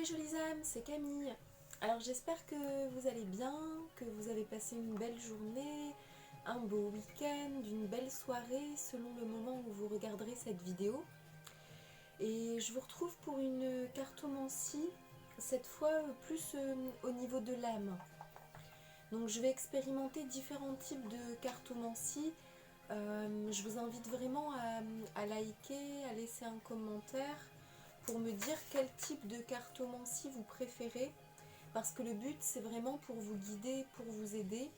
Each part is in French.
mes jolies âmes, c'est Camille. Alors j'espère que vous allez bien, que vous avez passé une belle journée, un beau week-end, une belle soirée selon le moment où vous regarderez cette vidéo. Et je vous retrouve pour une cartomancie, cette fois plus au niveau de l'âme. Donc je vais expérimenter différents types de cartomancie. Je vous invite vraiment à liker, à laisser un commentaire pour me dire quel type de cartomancie vous préférez, parce que le but c'est vraiment pour vous guider, pour vous aider,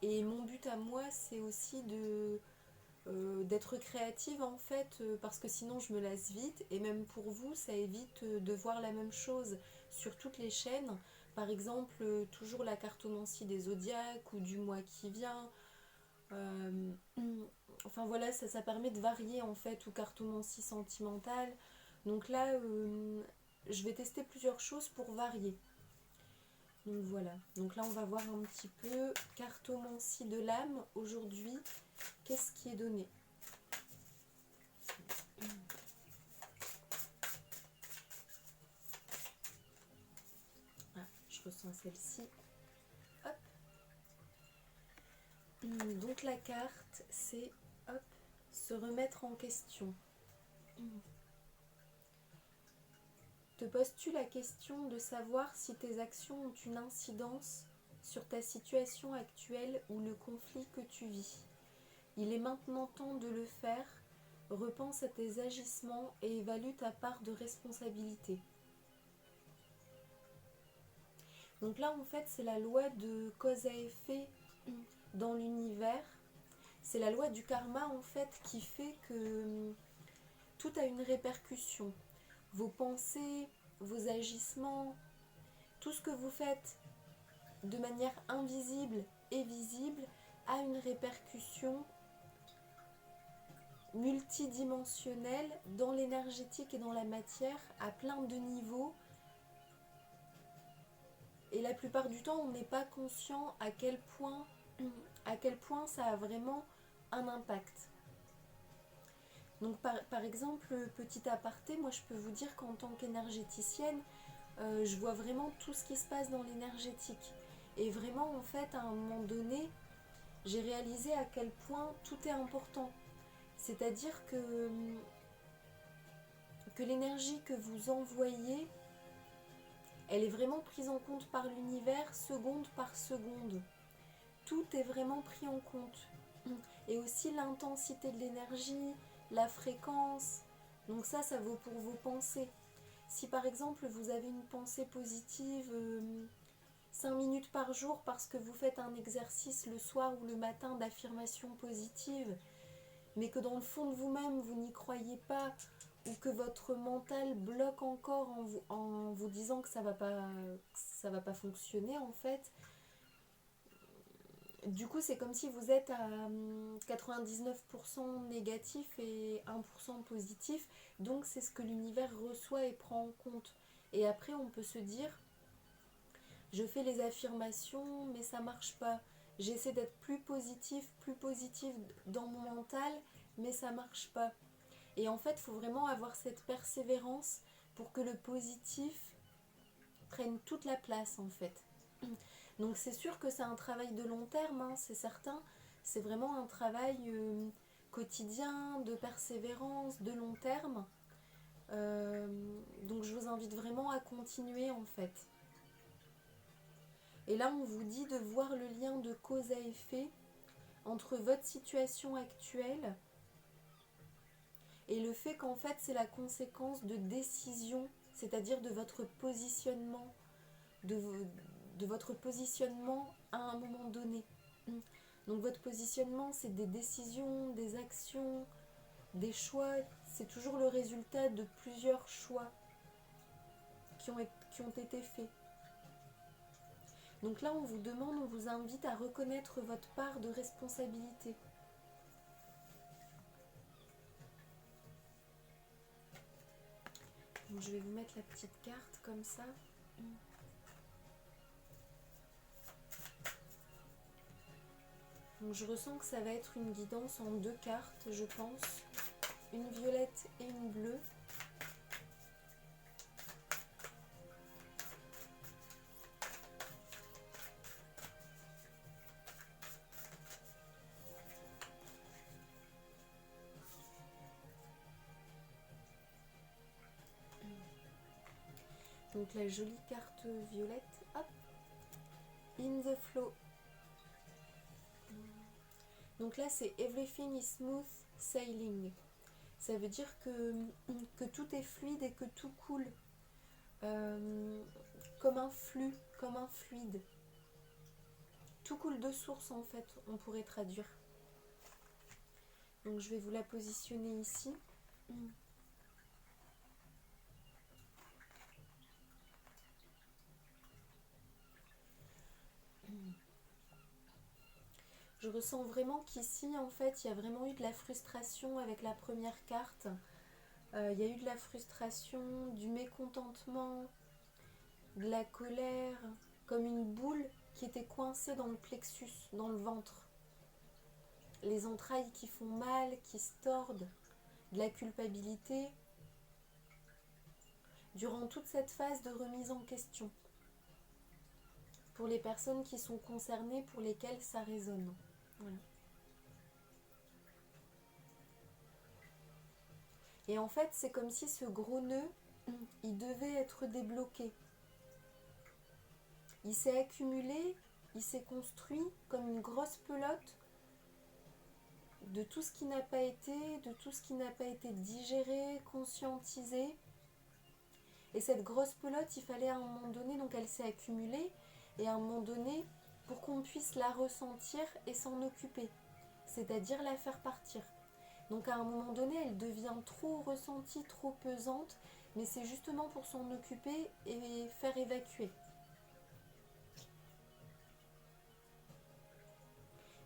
et mon but à moi c'est aussi d'être créative en fait, parce que sinon je me lasse vite, et même pour vous ça évite de voir la même chose sur toutes les chaînes. Par exemple, toujours la cartomancie des zodiaques ou du mois qui vient. Euh, enfin voilà, ça permet de varier en fait, ou cartomancie sentimentale. Donc là, je vais tester plusieurs choses pour varier. Donc voilà, donc là on va voir un petit peu cartomancie de l'âme aujourd'hui. Qu'est-ce qui est donné? Ah, je ressens celle-ci. Hop. Donc la carte, c'est hop, se remettre en question. Te poses-tu la question de savoir si tes actions ont une incidence sur ta situation actuelle ou le conflit que tu vis? Il est maintenant temps de le faire. Repense à tes agissements et évalue ta part de responsabilité. Donc là, en fait, c'est la loi de cause à effet dans l'univers. C'est la loi du karma, en fait, qui fait que tout a une répercussion. Vos pensées, vos agissements, tout ce que vous faites de manière invisible et visible a une répercussion multidimensionnelle dans l'énergétique et dans la matière à plein de niveaux. Et la plupart du temps, on n'est pas conscient à quel point ça a vraiment un impact. Donc par exemple, petit aparté, moi je peux vous dire qu'en tant qu'énergéticienne, je vois vraiment tout ce qui se passe dans l'énergétique. Et vraiment, en fait, à un moment donné, j'ai réalisé à quel point tout est important. C'est-à-dire que l'énergie que vous envoyez, elle est vraiment prise en compte par l'univers, seconde par seconde. Tout est vraiment pris en compte. Et aussi l'intensité de l'énergie, la fréquence. Donc ça vaut pour vos pensées. Si par exemple vous avez une pensée positive 5 minutes par jour parce que vous faites un exercice le soir ou le matin d'affirmation positive, mais que dans le fond de vous-même vous n'y croyez pas, ou que votre mental bloque encore en vous disant que ça va pas fonctionner en fait, du coup c'est comme si vous êtes à 99% négatif et 1% positif. Donc c'est ce que l'univers reçoit et prend en compte. Et après on peut se dire, je fais les affirmations mais ça marche pas, j'essaie d'être plus positif dans mon mental mais ça marche pas. Et en fait il faut vraiment avoir cette persévérance pour que le positif prenne toute la place en fait. Donc c'est sûr que c'est un travail de long terme, hein, c'est certain. C'est vraiment un travail quotidien, de persévérance, de long terme. Donc je vous invite vraiment à continuer en fait. Et là on vous dit de voir le lien de cause à effet entre votre situation actuelle et le fait qu'en fait c'est la conséquence de décisions, c'est-à-dire de votre positionnement, de votre positionnement à un moment donné. Donc votre positionnement, c'est des décisions, des actions, des choix. C'est toujours le résultat de plusieurs choix qui ont été faits. Donc là, on vous demande, on vous invite à reconnaître votre part de responsabilité. Donc je vais vous mettre la petite carte comme ça. Donc je ressens que ça va être une guidance en 2 cartes, je pense. Une violette et une bleue. Donc la jolie carte violette, hop, in the flow. Donc là c'est everything is smooth sailing. Ça veut dire que tout est fluide et que tout coule comme un flux, comme un fluide. Tout coule de source en fait, on pourrait traduire. Donc je vais vous la positionner ici. Je ressens vraiment qu'ici, en fait, il y a vraiment eu de la frustration avec la première carte. Il y a eu de la frustration, du mécontentement, de la colère, comme une boule qui était coincée dans le plexus, dans le ventre. Les entrailles qui font mal, qui se tordent, de la culpabilité, durant toute cette phase de remise en question. Pour les personnes qui sont concernées, pour lesquelles ça résonne. Voilà. Et en fait, c'est comme si ce gros nœud, il devait être débloqué. Il s'est accumulé, il s'est construit comme une grosse pelote de tout ce qui n'a pas été, de tout ce qui n'a pas été digéré, conscientisé. Et cette grosse pelote, il fallait à un moment donné, donc elle s'est accumulée, et à un moment donné, pour qu'on puisse la ressentir et s'en occuper, c'est-à-dire la faire partir. Donc à un moment donné, elle devient trop ressentie, trop pesante, mais c'est justement pour s'en occuper et faire évacuer.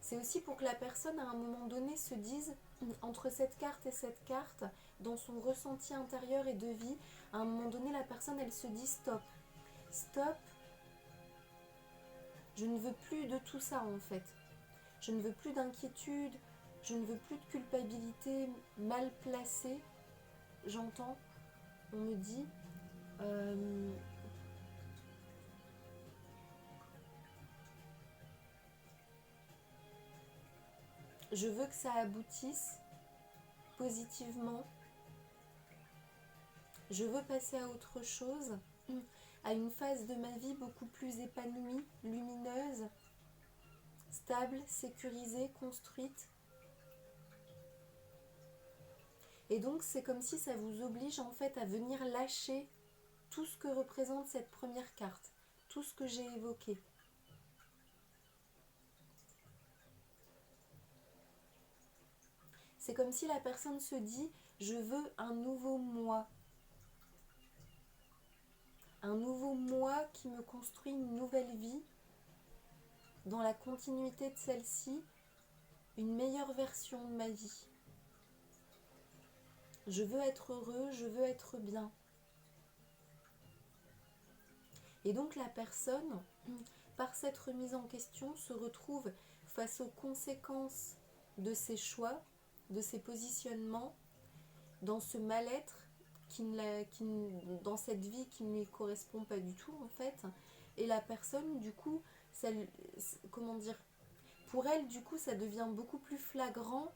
C'est aussi pour que la personne, à un moment donné, se dise, entre cette carte et cette carte, dans son ressenti intérieur et de vie, à un moment donné, la personne, elle se dit stop. Stop, je ne veux plus de tout ça en fait. Je ne veux plus d'inquiétude, je ne veux plus de culpabilité mal placée. J'entends, on me dit, je veux que ça aboutisse positivement. Je veux passer à autre chose, à une phase de ma vie beaucoup plus épanouie, lumineuse, stable, sécurisée, construite. Et donc c'est comme si ça vous oblige en fait à venir lâcher tout ce que représente cette première carte, tout ce que j'ai évoqué. C'est comme si la personne se dit, je veux un nouveau moi. Un nouveau moi qui me construit une nouvelle vie, dans la continuité de celle-ci, une meilleure version de ma vie. Je veux être heureux, je veux être bien. Et donc la personne, par cette remise en question, se retrouve face aux conséquences de ses choix, de ses positionnements, dans ce mal-être, dans cette vie qui ne lui correspond pas du tout en fait. Et la personne, du coup, comment dire, pour elle, du coup, ça devient beaucoup plus flagrant.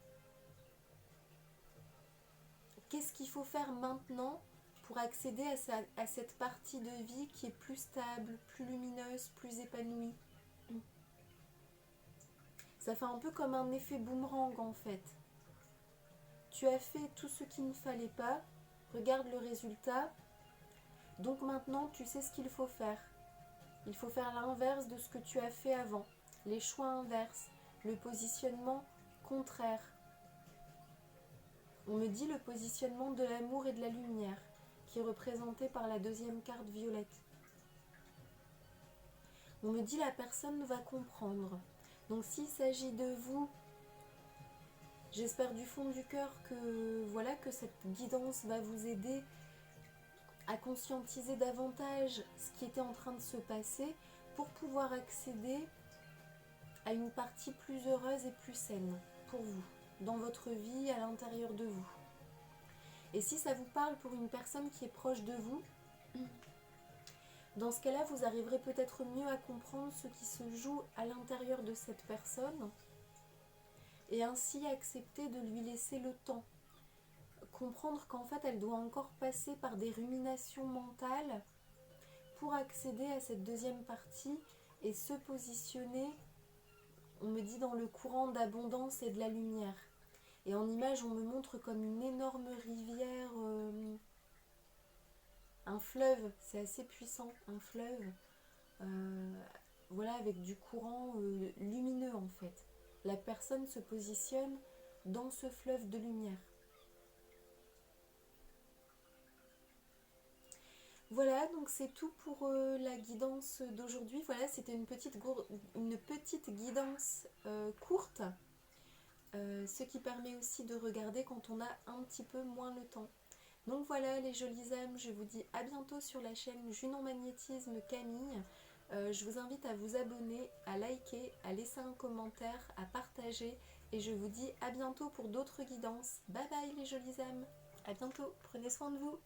Qu'est-ce qu'il faut faire maintenant pour accéder à cette partie de vie qui est plus stable, plus lumineuse, plus épanouie? Ça fait un peu comme un effet boomerang en fait. Tu as fait tout ce qu'il ne fallait pas, regarde le résultat, donc maintenant tu sais ce qu'il faut faire. Il faut faire l'inverse de ce que tu as fait avant, les choix inverses, le positionnement contraire. On me dit le positionnement de l'amour et de la lumière, qui est représenté par la deuxième carte violette. On me dit la personne va comprendre. Donc s'il s'agit de vous, j'espère du fond du cœur que cette guidance va vous aider à conscientiser davantage ce qui était en train de se passer pour pouvoir accéder à une partie plus heureuse et plus saine pour vous, dans votre vie, à l'intérieur de vous. Et si ça vous parle pour une personne qui est proche de vous, dans ce cas-là, vous arriverez peut-être mieux à comprendre ce qui se joue à l'intérieur de cette personne et ainsi accepter de lui laisser le temps. Comprendre qu'en fait, elle doit encore passer par des ruminations mentales pour accéder à cette deuxième partie et se positionner, on me dit, dans le courant d'abondance et de la lumière. Et en image, on me montre comme une énorme rivière, un fleuve, c'est assez puissant, un fleuve, voilà, avec du courant lumineux en fait. La personne se positionne dans ce fleuve de lumière. Voilà, donc c'est tout pour la guidance d'aujourd'hui. Voilà, c'était une petite guidance courte, ce qui permet aussi de regarder quand on a un petit peu moins le temps. Donc voilà les jolies âmes, je vous dis à bientôt sur la chaîne Junon Magnétisme Camille. Je vous invite à vous abonner, à liker, à laisser un commentaire, à partager. Et je vous dis à bientôt pour d'autres guidances. Bye bye les jolies âmes, à bientôt, prenez soin de vous.